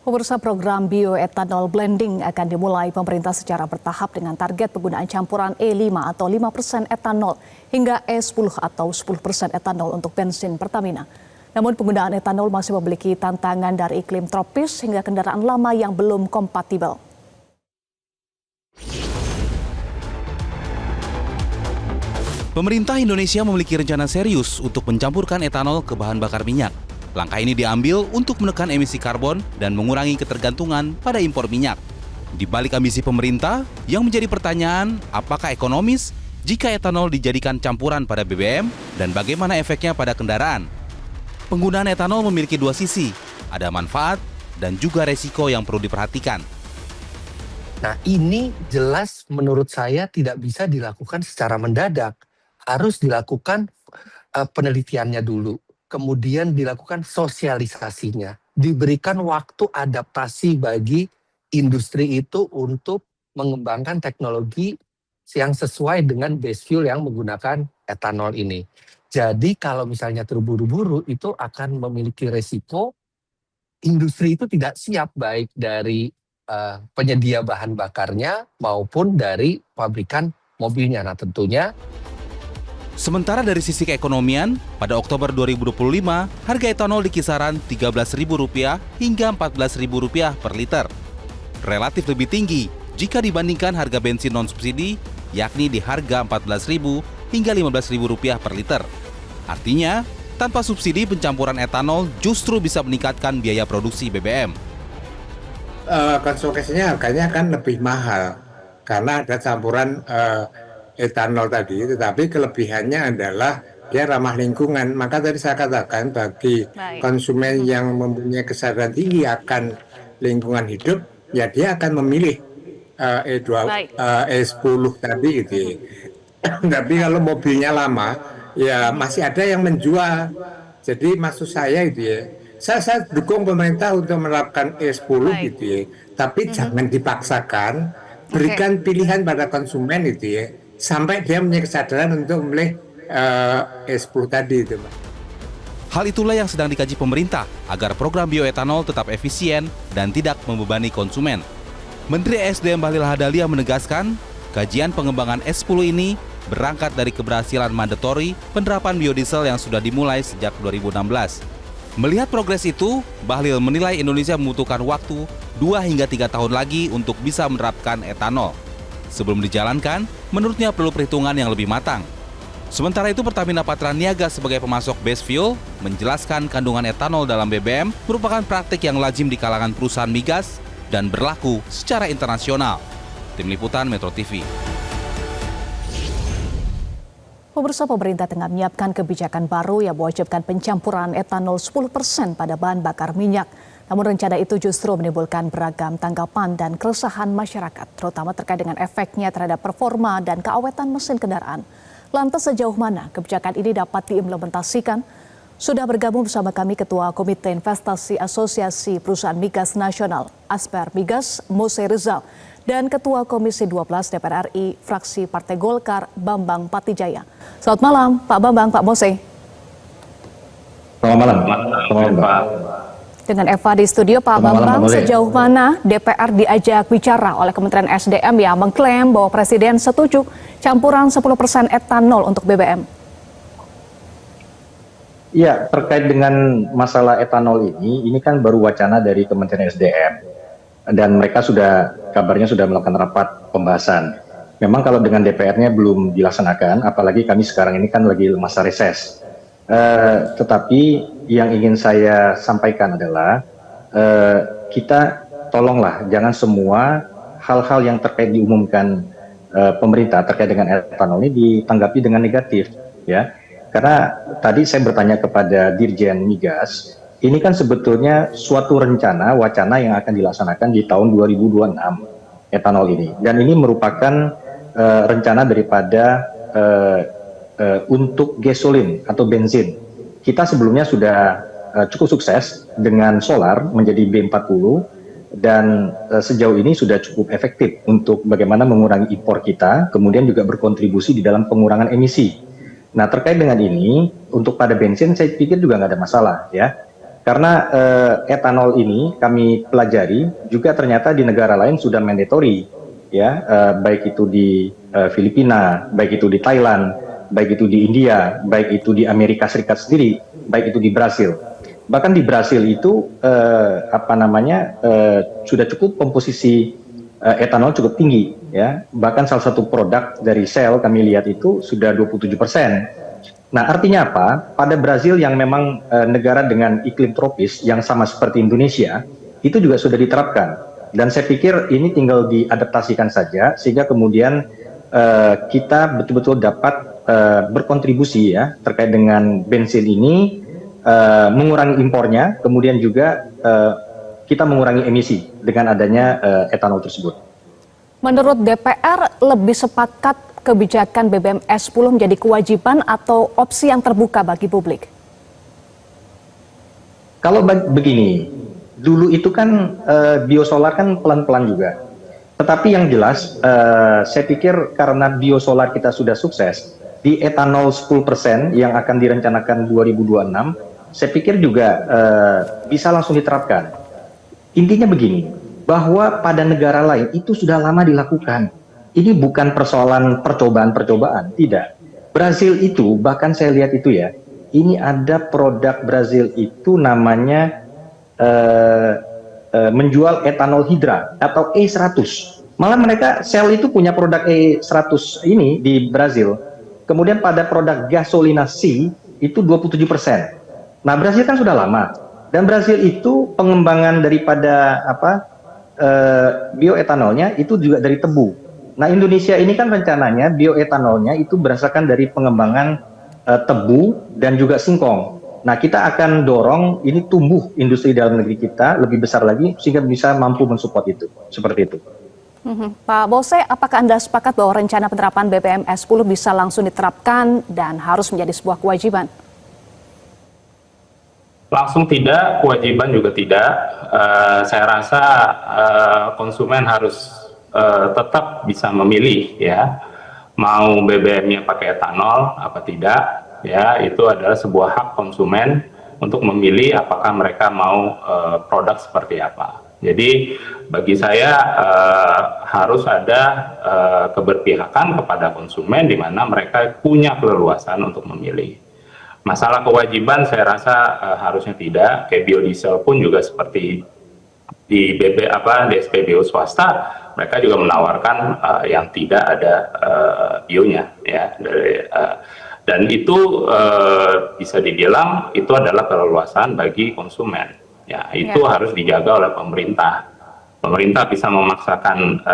Pemirsa, program bioetanol blending akan dimulai pemerintah secara bertahap dengan target penggunaan campuran E5 atau 5% etanol hingga E10 atau 10% etanol untuk bensin Pertamina. Namun penggunaan etanol masih memiliki tantangan dari iklim tropis hingga kendaraan lama yang belum kompatibel. Pemerintah Indonesia memiliki rencana serius untuk mencampurkan etanol ke bahan bakar minyak. Langkah ini diambil untuk menekan emisi karbon dan mengurangi ketergantungan pada impor minyak. Di balik ambisi pemerintah, yang menjadi pertanyaan, apakah ekonomis jika etanol dijadikan campuran pada BBM dan bagaimana efeknya pada kendaraan? Penggunaan etanol memiliki dua sisi, ada manfaat dan juga resiko yang perlu diperhatikan. Nah, ini jelas menurut saya tidak bisa dilakukan secara mendadak. Harus dilakukan penelitiannya dulu. Kemudian dilakukan sosialisasinya, diberikan waktu adaptasi bagi industri itu untuk mengembangkan teknologi yang sesuai dengan base fuel yang menggunakan etanol ini. Jadi kalau misalnya terburu-buru itu akan memiliki resiko industri itu tidak siap baik dari penyedia bahan bakarnya maupun dari pabrikan mobilnya. Nah tentunya sementara dari sisi keekonomian, pada Oktober 2025, harga etanol di kisaran Rp13.000 hingga Rp14.000 per liter. Relatif lebih tinggi jika dibandingkan harga bensin non-subsidi, yakni di harga Rp14.000 hingga Rp15.000 per liter. Artinya, tanpa subsidi pencampuran etanol justru bisa meningkatkan biaya produksi BBM. Konsekuensinya harganya akan lebih mahal karena ada campuran etanol tadi, tetapi kelebihannya adalah dia ramah lingkungan. Maka tadi saya katakan bagi konsumen yang mempunyai kesadaran tinggi akan lingkungan hidup, ya dia akan memilih E10 tadi gitu. Tapi kalau mobilnya lama, ya masih ada yang menjual. Jadi maksud saya itu ya, saya dukung pemerintah untuk menerapkan E10 gitu ya, tapi jangan dipaksakan, berikan pilihan pada konsumen itu ya, sampai dia punya kesadaran untuk memilih E10 tadi itu, Pak. Hal itulah yang sedang dikaji pemerintah agar program bioetanol tetap efisien dan tidak membebani konsumen. Menteri ESDM Bahlil Lahadalia menegaskan, kajian pengembangan E10 ini berangkat dari keberhasilan mandatori penerapan biodiesel yang sudah dimulai sejak 2016. Melihat progres itu, Bahlil menilai Indonesia membutuhkan waktu 2 hingga 3 tahun lagi untuk bisa menerapkan etanol. Sebelum dijalankan, menurutnya perlu perhitungan yang lebih matang. Sementara itu, Pertamina Patraniaga sebagai pemasok base fuel menjelaskan kandungan etanol dalam BBM merupakan praktik yang lazim di kalangan perusahaan migas dan berlaku secara internasional. Tim Liputan Metro TV. Pemirsa, pemerintah tengah menyiapkan kebijakan baru yang mewajibkan pencampuran etanol 10% pada bahan bakar minyak. Namun rencana itu justru menimbulkan beragam tanggapan dan keresahan masyarakat, terutama terkait dengan efeknya terhadap performa dan keawetan mesin kendaraan. Lantas sejauh mana kebijakan ini dapat diimplementasikan? Sudah bergabung bersama kami Ketua Komite Investasi Asosiasi Perusahaan Migas Nasional, Asper Migas, Mose Rizal, dan Ketua Komisi 12 DPR RI, fraksi Partai Golkar, Bambang Patijaya. Selamat malam, Pak Bambang, Pak Mose. Selamat malam, Pak. Dengan Eva di studio, Pak Bambang, sejauh mana DPR diajak bicara oleh Kementerian SDM yang mengklaim bahwa Presiden setuju campuran 10% etanol untuk BBM? Ya, terkait dengan masalah etanol ini kan baru wacana dari Kementerian SDM. Dan mereka kabarnya sudah melakukan rapat pembahasan. Memang kalau dengan DPR-nya belum dilaksanakan, apalagi kami sekarang ini kan lagi masa reses. Tetapi yang ingin saya sampaikan adalah kita tolonglah jangan semua hal-hal yang terkait diumumkan pemerintah terkait dengan etanol ini ditanggapi dengan negatif, ya. Karena tadi saya bertanya kepada Dirjen Migas, ini kan sebetulnya suatu wacana yang akan dilaksanakan di tahun 2026 etanol ini, dan ini merupakan rencana daripada untuk gasolin atau bensin. Kita sebelumnya sudah cukup sukses dengan solar menjadi B40 dan sejauh ini sudah cukup efektif untuk bagaimana mengurangi impor kita, kemudian juga berkontribusi di dalam pengurangan emisi. Nah, terkait dengan ini, untuk pada bensin saya pikir juga nggak ada masalah, ya. Karena etanol ini kami pelajari juga ternyata di negara lain sudah mandatory, ya, baik itu di Filipina, baik itu di Thailand, baik itu di India, baik itu di Amerika Serikat sendiri, baik itu di Brasil. Bahkan di Brasil itu sudah cukup komposisi etanol cukup tinggi, ya. Bahkan salah satu produk dari Shell kami lihat itu sudah 27%. Nah, artinya apa? Pada Brasil yang memang negara dengan iklim tropis yang sama seperti Indonesia, itu juga sudah diterapkan. Dan saya pikir ini tinggal diadaptasikan saja, sehingga kemudian kita betul-betul dapat berkontribusi ya terkait dengan bensin ini, mengurangi impornya, kemudian juga kita mengurangi emisi dengan adanya etanol tersebut. Menurut DPR, lebih sepakat kebijakan BBM S10 menjadi kewajiban atau opsi yang terbuka bagi publik? Kalau begini, dulu itu kan biosolar kan pelan-pelan juga. Tetapi yang jelas, saya pikir karena biosolar kita sudah sukses, di etanol 10% yang akan direncanakan 2026, saya pikir juga bisa langsung diterapkan. Intinya begini, bahwa pada negara lain itu sudah lama dilakukan. Ini bukan persoalan percobaan-percobaan, tidak. Brasil itu, bahkan saya lihat itu ya, ini ada produk Brasil itu namanya menjual etanol hidra atau E100. Malah mereka Shell itu punya produk E100 ini di Brasil. Kemudian pada produk gasolina C itu 27%. Nah, Brasil kan sudah lama. Dan Brasil itu pengembangan daripada bioetanolnya itu juga dari tebu. Nah, Indonesia ini kan rencananya bioetanolnya itu berdasarkan dari pengembangan tebu dan juga singkong. Nah, kita akan dorong ini tumbuh industri dalam negeri kita lebih besar lagi sehingga bisa mampu mensupport itu. Seperti itu. Pak Bose, apakah Anda sepakat bahwa rencana penerapan BBM S10 bisa langsung diterapkan dan harus menjadi sebuah kewajiban? Langsung tidak, kewajiban juga tidak. Saya rasa konsumen harus tetap bisa memilih ya, mau BBM-nya pakai etanol apa tidak, ya itu adalah sebuah hak konsumen untuk memilih apakah mereka mau produk seperti apa. Jadi bagi saya harus ada keberpihakan kepada konsumen di mana mereka punya keleluasan untuk memilih. Masalah kewajiban saya rasa harusnya tidak, kayak biodiesel pun juga seperti di di SPBU swasta, mereka juga menawarkan yang tidak ada bionya ya, dan itu bisa dibilang itu adalah keleluasan bagi konsumen ya, itu harus dijaga oleh pemerintah. Pemerintah bisa memaksakan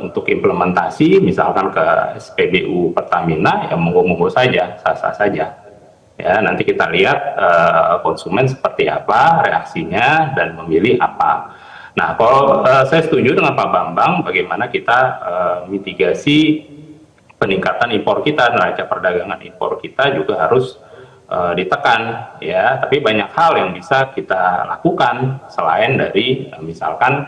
untuk implementasi misalkan ke SPBU Pertamina, ya monggo-monggo saja, sah-sah saja. Ya, nanti kita lihat konsumen seperti apa reaksinya dan memilih apa. Nah, kalau saya setuju dengan Pak Bambang, bagaimana kita mitigasi peningkatan impor kita, neraca perdagangan impor kita juga harus ditekan, ya. Tapi banyak hal yang bisa kita lakukan selain dari misalkan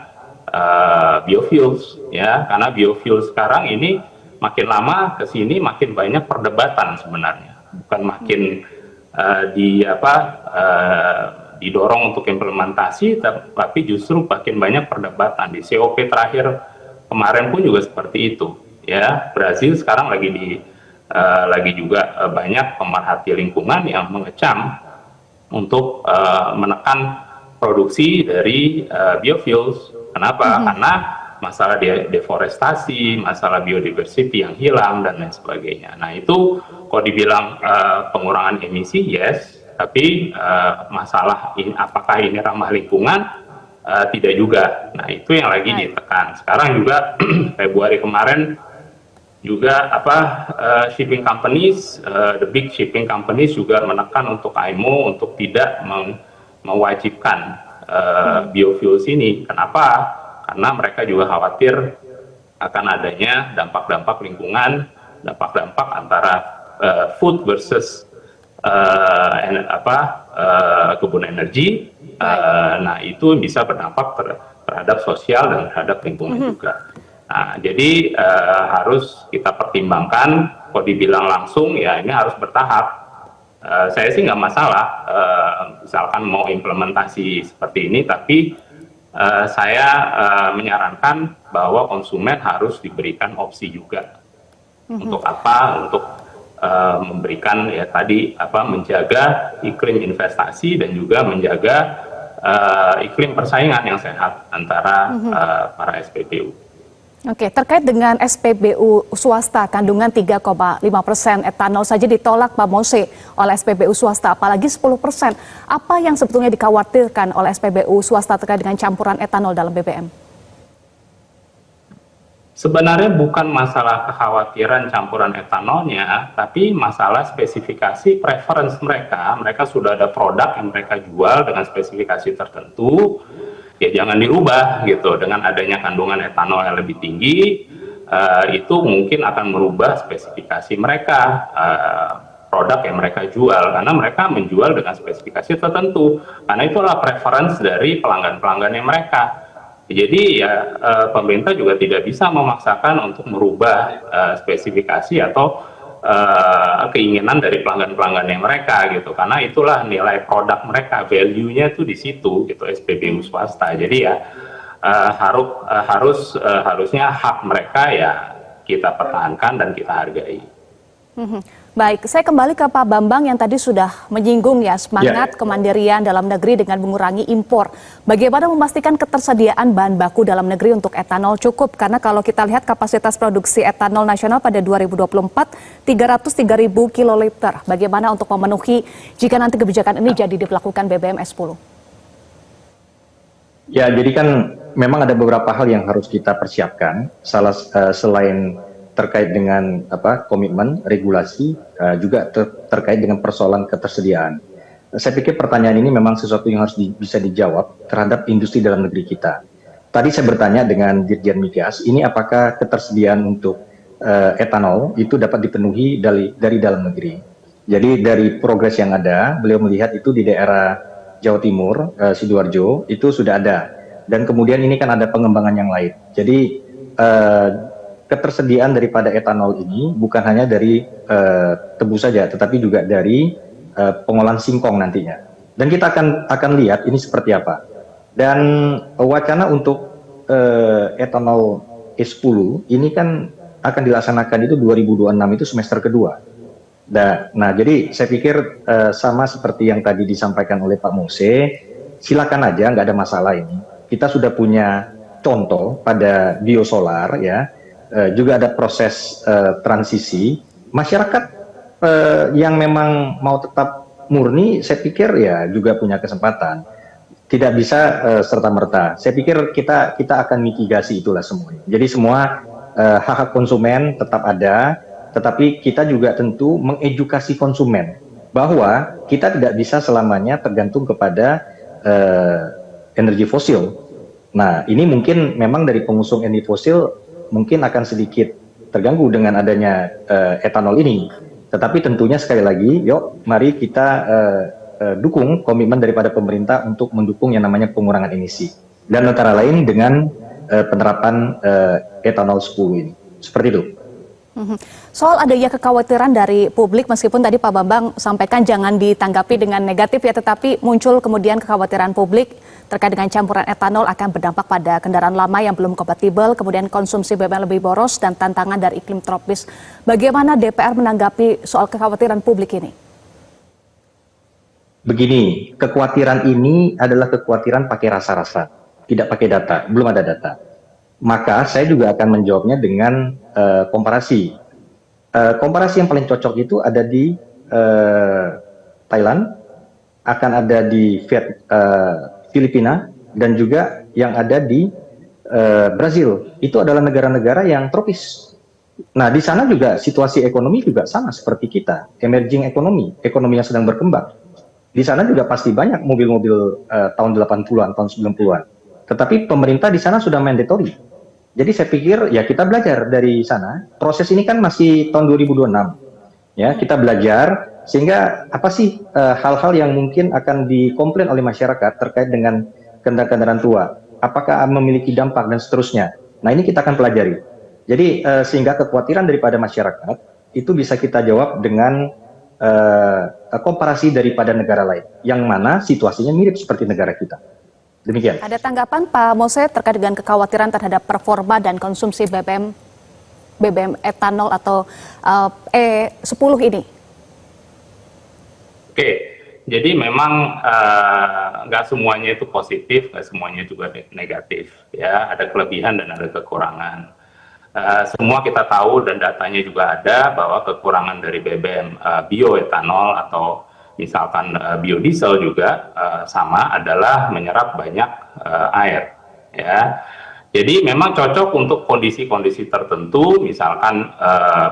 biofuels, ya. Karena biofuels sekarang ini makin lama ke sini makin banyak perdebatan sebenarnya, bukan makin didorong untuk implementasi, tapi justru makin banyak perdebatan. Di COP terakhir kemarin pun juga seperti itu, ya. Brasil sekarang lagi juga banyak pemerhati lingkungan yang mengecam untuk menekan produksi dari biofuels. Kenapa? Karena masalah deforestasi, masalah biodiversity yang hilang dan lain sebagainya. Nah, itu kalau dibilang pengurangan emisi, yes, tapi masalah apakah ini ramah lingkungan, tidak juga. Nah, itu yang lagi ditekan. Sekarang juga Februari kemarin juga shipping companies, the big shipping companies juga menekan untuk IMO untuk tidak mewajibkan biofuels ini. Kenapa? Karena mereka juga khawatir akan adanya dampak-dampak lingkungan, dampak-dampak antara food versus kebun energi. Nah, itu bisa berdampak terhadap sosial dan terhadap lingkungan juga. Nah, jadi harus kita pertimbangkan. Kalau dibilang langsung, ya ini harus bertahap. Saya sih nggak masalah, misalkan mau implementasi seperti ini, tapi saya menyarankan bahwa konsumen harus diberikan opsi juga. Untuk apa? Untuk memberikan ya tadi menjaga iklim investasi dan juga menjaga iklim persaingan yang sehat antara para SPBU. Oke, terkait dengan SPBU swasta kandungan 3,5% etanol saja ditolak Pak Mose oleh SPBU swasta, apalagi 10%. Apa yang sebetulnya dikhawatirkan oleh SPBU swasta terkait dengan campuran etanol dalam BBM? Sebenarnya bukan masalah kekhawatiran campuran etanolnya, tapi masalah spesifikasi preference mereka. Mereka sudah ada produk yang mereka jual dengan spesifikasi tertentu, ya jangan dirubah gitu. Dengan adanya kandungan etanol yang lebih tinggi, itu mungkin akan merubah spesifikasi mereka, produk yang mereka jual, karena mereka menjual dengan spesifikasi tertentu. Karena itulah preference dari pelanggan-pelanggannya mereka. Jadi ya pemerintah juga tidak bisa memaksakan untuk merubah spesifikasi atau keinginan dari pelanggan-pelanggannya mereka gitu, karena itulah nilai produk mereka, value-nya tuh di situ gitu, SPBU swasta. Jadi ya harusnya hak mereka ya kita pertahankan dan kita hargai. Baik, saya kembali ke Pak Bambang yang tadi sudah menyinggung ya semangat kemandirian dalam negeri dengan mengurangi impor. Bagaimana memastikan ketersediaan bahan baku dalam negeri untuk etanol cukup? Karena kalau kita lihat kapasitas produksi etanol nasional pada 2024 303.000 kiloliter. Bagaimana untuk memenuhi jika nanti kebijakan ini jadi diberlakukan BBM S10? Ya, jadi kan memang ada beberapa hal yang harus kita persiapkan. Selain terkait dengan komitmen regulasi, juga terkait dengan persoalan ketersediaan. Saya pikir pertanyaan ini memang sesuatu yang harus bisa dijawab terhadap industri dalam negeri kita. Tadi saya bertanya dengan Dirjen Migas, ini apakah ketersediaan untuk etanol itu dapat dipenuhi dari dalam negeri. Jadi dari progres yang ada, beliau melihat itu di daerah Jawa Timur, Sidoarjo, itu sudah ada. Dan kemudian ini kan ada pengembangan yang lain. Jadi ketersediaan daripada etanol ini bukan hanya dari tebu saja, tetapi juga dari pengolahan singkong nantinya. Dan kita akan lihat ini seperti apa. Dan wacana untuk etanol E10 ini kan akan dilaksanakan itu 2026 itu semester kedua. Nah, jadi saya pikir sama seperti yang tadi disampaikan oleh Pak Mose, silakan aja, nggak ada masalah ini. Kita sudah punya contoh pada biosolar ya. Juga ada proses transisi. Masyarakat yang memang mau tetap murni, saya pikir ya juga punya kesempatan. Tidak bisa serta-merta. Saya pikir kita akan mitigasi itulah semuanya. Jadi semua hak-hak konsumen tetap ada, tetapi kita juga tentu mengedukasi konsumen bahwa kita tidak bisa selamanya tergantung kepada energi fosil. Nah, ini mungkin memang dari pengusung energi fosil mungkin akan sedikit terganggu dengan adanya etanol ini. Tetapi tentunya sekali lagi, yuk mari kita dukung komitmen daripada pemerintah untuk mendukung yang namanya pengurangan emisi. Dan antara lain dengan penerapan etanol 10 ini. Seperti itu. Soal adanya kekhawatiran dari publik, meskipun tadi Pak Bambang sampaikan jangan ditanggapi dengan negatif ya, tetapi muncul kemudian kekhawatiran publik terkait dengan campuran etanol akan berdampak pada kendaraan lama yang belum kompatibel, kemudian konsumsi BBM lebih boros dan tantangan dari iklim tropis. Bagaimana DPR menanggapi soal kekhawatiran publik ini? Begini, kekhawatiran ini adalah kekhawatiran pakai rasa-rasa, tidak pakai data, belum ada data. Maka saya juga akan menjawabnya dengan komparasi. Komparasi yang paling cocok itu ada di Thailand, akan ada di Filipina, dan juga yang ada di Brazil. Itu adalah negara-negara yang tropis. Nah, di sana juga situasi ekonomi juga sama seperti kita, emerging ekonomi yang sedang berkembang. Di sana juga pasti banyak mobil-mobil tahun 80-an, tahun 90-an. Tetapi pemerintah di sana sudah mandatory. Jadi saya pikir ya kita belajar dari sana. Proses ini kan masih tahun 2026. Ya, kita belajar sehingga apa sih hal-hal yang mungkin akan dikomplain oleh masyarakat terkait dengan kendaraan-kendaraan tua. Apakah memiliki dampak dan seterusnya. Nah, ini kita akan pelajari. Jadi sehingga kekhawatiran daripada masyarakat itu bisa kita jawab dengan komparasi daripada negara lain, yang mana situasinya mirip seperti negara kita. Demikian. Ada tanggapan Pak Mose terkait dengan kekhawatiran terhadap performa dan konsumsi BBM etanol atau E10 ini? Oke, jadi memang nggak semuanya itu positif, nggak semuanya juga negatif. Ya, ada kelebihan dan ada kekurangan. Semua kita tahu dan datanya juga ada bahwa kekurangan dari BBM bioetanol atau misalkan biodiesel juga sama adalah menyerap banyak air. Ya, jadi memang cocok untuk kondisi-kondisi tertentu, misalkan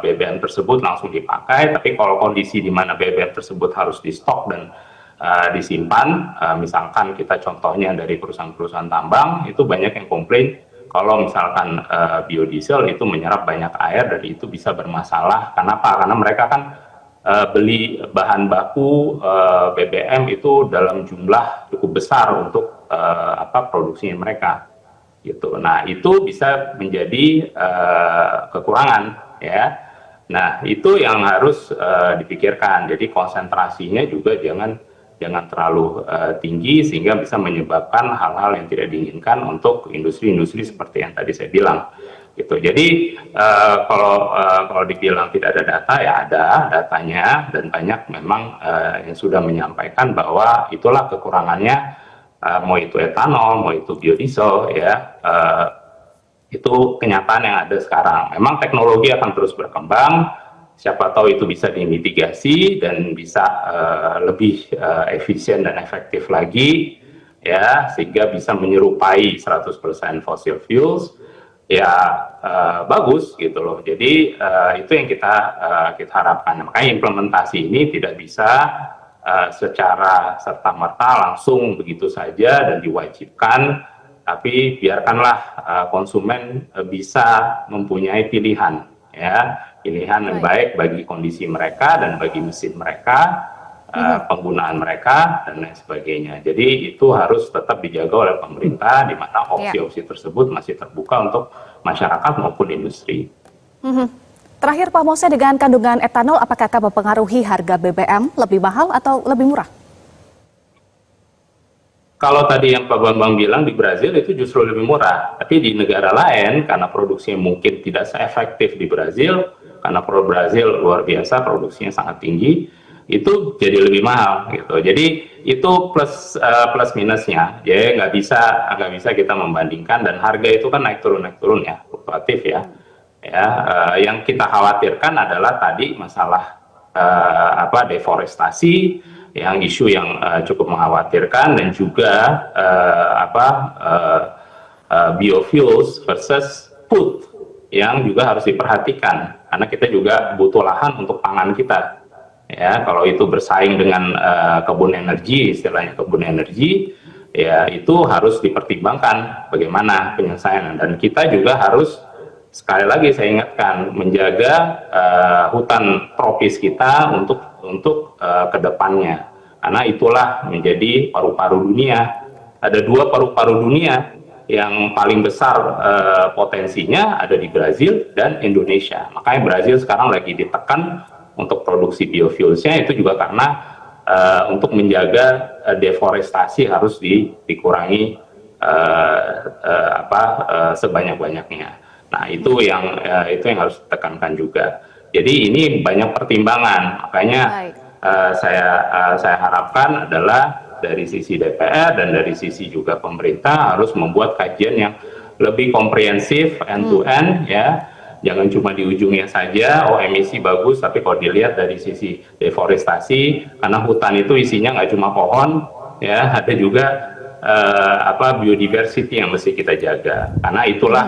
BBM tersebut langsung dipakai, tapi kalau kondisi di mana BBM tersebut harus di stok dan disimpan, misalkan kita contohnya dari perusahaan-perusahaan tambang, itu banyak yang komplain kalau misalkan biodiesel itu menyerap banyak air dan itu bisa bermasalah. Kenapa? Karena mereka kan beli bahan baku BBM itu dalam jumlah cukup besar untuk produksinya mereka. Gitu. Nah, itu bisa menjadi kekurangan, ya. Nah, itu yang harus dipikirkan. Jadi konsentrasinya juga jangan terlalu tinggi sehingga bisa menyebabkan hal-hal yang tidak diinginkan untuk industri-industri seperti yang tadi saya bilang. Gitu. Jadi kalau dibilang tidak ada data, ya ada datanya dan banyak memang yang sudah menyampaikan bahwa itulah kekurangannya. Mau itu etanol, mau itu biodiesel, ya itu kenyataan yang ada sekarang. Memang teknologi akan terus berkembang, siapa tahu itu bisa dimitigasi dan bisa lebih efisien dan efektif lagi, ya sehingga bisa menyerupai 100% fossil fuels, ya bagus gitu loh. Jadi itu yang kita harapkan. Makanya implementasi ini tidak bisa secara serta-merta langsung begitu saja dan diwajibkan, tapi biarkanlah konsumen bisa mempunyai pilihan, ya pilihan yang baik bagi kondisi mereka dan bagi mesin mereka, penggunaan mereka dan lain sebagainya. Jadi itu harus tetap dijaga oleh pemerintah, di mana opsi-opsi tersebut masih terbuka untuk masyarakat maupun industri. Terakhir Pak Mose, dengan kandungan etanol apakah akan mempengaruhi harga BBM lebih mahal atau lebih murah? Kalau tadi yang Pak Bambang bilang di Brazil itu justru lebih murah, tapi di negara lain karena produksinya mungkin tidak seefektif di Brazil, karena Brazil luar biasa produksinya sangat tinggi, itu jadi lebih mahal gitu. Jadi itu plus minusnya, ya nggak bisa kita membandingkan, dan harga itu kan naik turun ya, fluktuatif ya. Yang kita khawatirkan adalah tadi masalah deforestasi, yang isu yang cukup mengkhawatirkan, dan juga biofuels versus food yang juga harus diperhatikan, karena kita juga butuh lahan untuk pangan kita. Ya, kalau itu bersaing dengan kebun energi, istilahnya kebun energi, ya itu harus dipertimbangkan bagaimana penyelesaian, dan kita juga harus sekali lagi saya ingatkan menjaga hutan tropis kita untuk kedepannya, karena itulah menjadi paru-paru dunia. Ada dua paru-paru dunia yang paling besar potensinya ada di Brazil dan Indonesia. Makanya Brazil sekarang lagi ditekan untuk produksi biofuelsnya, itu juga karena untuk menjaga deforestasi harus dikurangi sebanyak-banyaknya. Nah, itu yang harus ditekankan juga. Jadi ini banyak pertimbangan, makanya saya harapkan adalah dari sisi DPR dan dari sisi juga pemerintah harus membuat kajian yang lebih komprehensif, end to end, ya. Jangan cuma di ujungnya saja, emisi bagus, tapi kalau dilihat dari sisi deforestasi, karena hutan itu isinya nggak cuma pohon, ya, ada juga biodiversity yang mesti kita jaga, karena itulah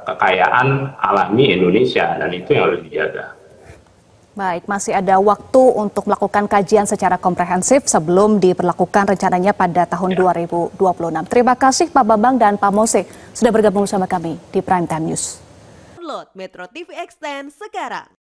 kekayaan alami Indonesia, dan itu yang harus dijaga. Baik, masih ada waktu untuk melakukan kajian secara komprehensif sebelum diberlakukan rencananya pada tahun 2026. Terima kasih Pak Bambang dan Pak Mose sudah bergabung bersama kami di Prime Time News. Download Metro TV Extend sekarang.